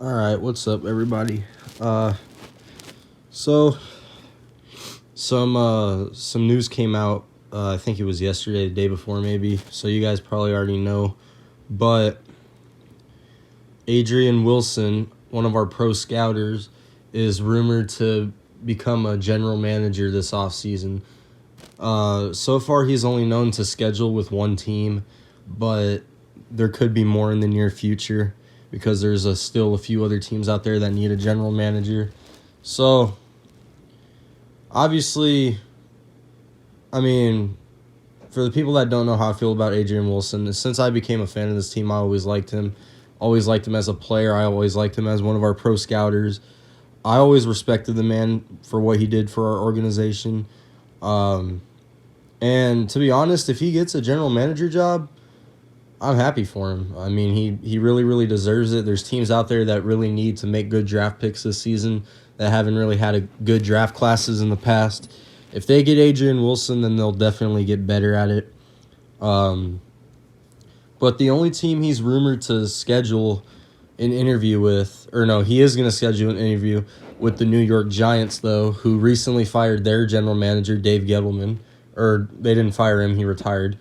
All right, what's up, everybody? So some news came out. I think it was yesterday, the day before, maybe. So you guys probably already know, but Adrian Wilson, one of our pro scouters, is rumored to become a general manager this offseason. So far, he's only known to schedule with one team, but there could be more in the near future because there's still a few other teams out there that need a general manager. So, obviously, I mean, for the people that don't know how I feel about Adrian Wilson, since I became a fan of this team, I always liked him. Always liked him as a player. I always liked him as one of our pro scouters. I always respected the man for what he did for our organization. And to be honest, if he gets a general manager job, I'm happy for him. I mean, he really, really deserves it. There's teams out there that really need to make good draft picks this season that haven't really had a good draft classes in the past. If they get Adrian Wilson, then they'll definitely get better at it. But the only team he's rumored to schedule an interview with, or no, he is going to schedule an interview with the New York Giants, though, who recently fired their general manager, Dave Gettleman. Or they didn't fire him, he retired.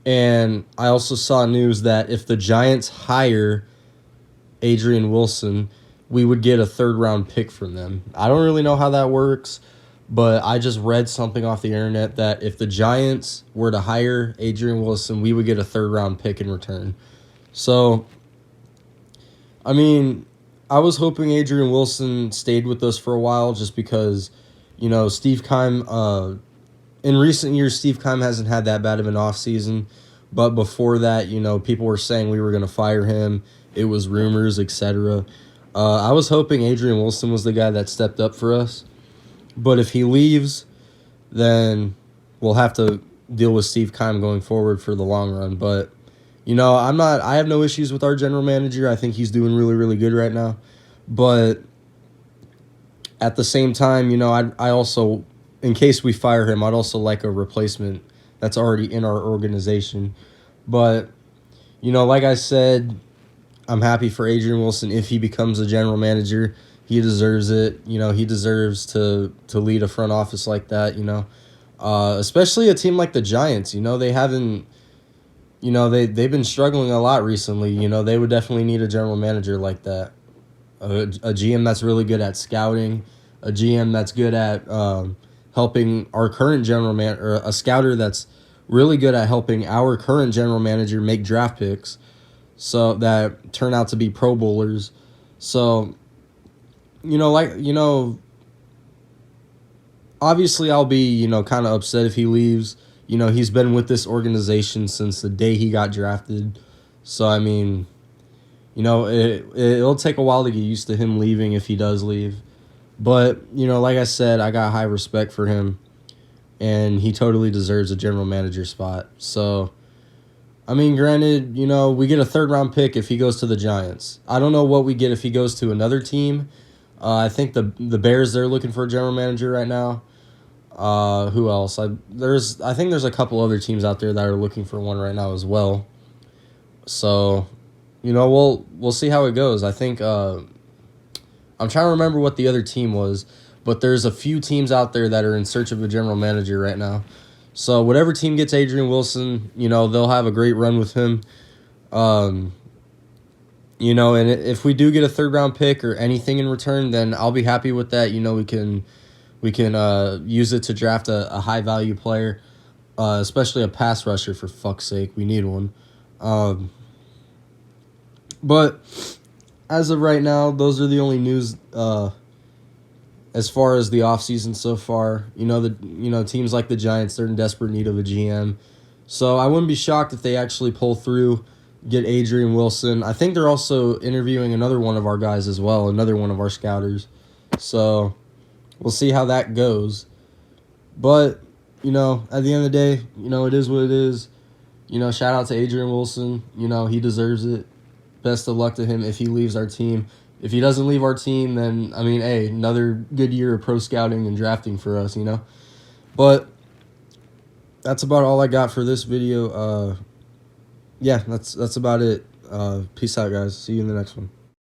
And I also saw news that if the Giants hire Adrian Wilson, we would get a third-round pick from them. I don't really know how that works, but I just read something off the internet that if the Giants were to hire Adrian Wilson, we would get a third-round pick in return. So, I mean, I was hoping Adrian Wilson stayed with us for a while just because, you know, Steve Keim, in recent years, Steve Keim hasn't had that bad of an offseason. But before that, you know, people were saying we were going to fire him. It was rumors, etc. I was hoping Adrian Wilson was the guy that stepped up for us. But if he leaves, then we'll have to deal with Steve Keim going forward for the long run. But, you know, I have no issues with our general manager. I think he's doing really, really good right now. But at the same time, you know, I also, in case we fire him, I'd also like a replacement that's already in our organization. But, you know, like I said, I'm happy for Adrian Wilson if he becomes a general manager. He deserves it. You know, he deserves to lead a front office like that, you know. Especially a team like the Giants, you know, they haven't, you know, they've been struggling a lot recently. You know, they would definitely need a general manager like that. A GM that's really good at scouting, a GM that's good at helping our current general man, or a scouter that's really good at helping our current general manager make draft picks, so that turn out to be Pro Bowlers. So, you know, obviously I'll be, you know, kind of upset if he leaves. You know, he's been with this organization since the day he got drafted. So, I mean, you know, it'll take a while to get used to him leaving if he does leave. But, you know, like I said, I got high respect for him, and he totally deserves a general manager spot. So, I mean, granted, you know, we get a third-round pick if he goes to the Giants. I don't know what we get if he goes to another team. I think the Bears, they're looking for a general manager right now. Who else? I think there's a couple other teams out there that are looking for one right now as well. So, you know, we'll see how it goes. I think I'm trying to remember what the other team was, but there's a few teams out there that are in search of a general manager right now. So whatever team gets Adrian Wilson, you know, they'll have a great run with him. You know, and if we do get a third-round pick or anything in return, then I'll be happy with that. You know, we can use it to draft a high-value player, especially a pass rusher, for fuck's sake. We need one. But as of right now, those are the only news as far as the offseason so far. You know, teams like the Giants, they're in desperate need of a GM. So I wouldn't be shocked if they actually pull through, get Adrian Wilson. I think they're also interviewing another one of our guys as well, another one of our scouters. So we'll see how that goes. But, you know, at the end of the day, you know, it is what it is. You know, shout out to Adrian Wilson. You know, he deserves it. Best of luck to him if he leaves our team. If he doesn't leave our team, then, I mean, hey, another good year of pro scouting and drafting for us, you know. But that's about all I got for this video. Yeah, that's about it. Peace out, guys. See you in the next one.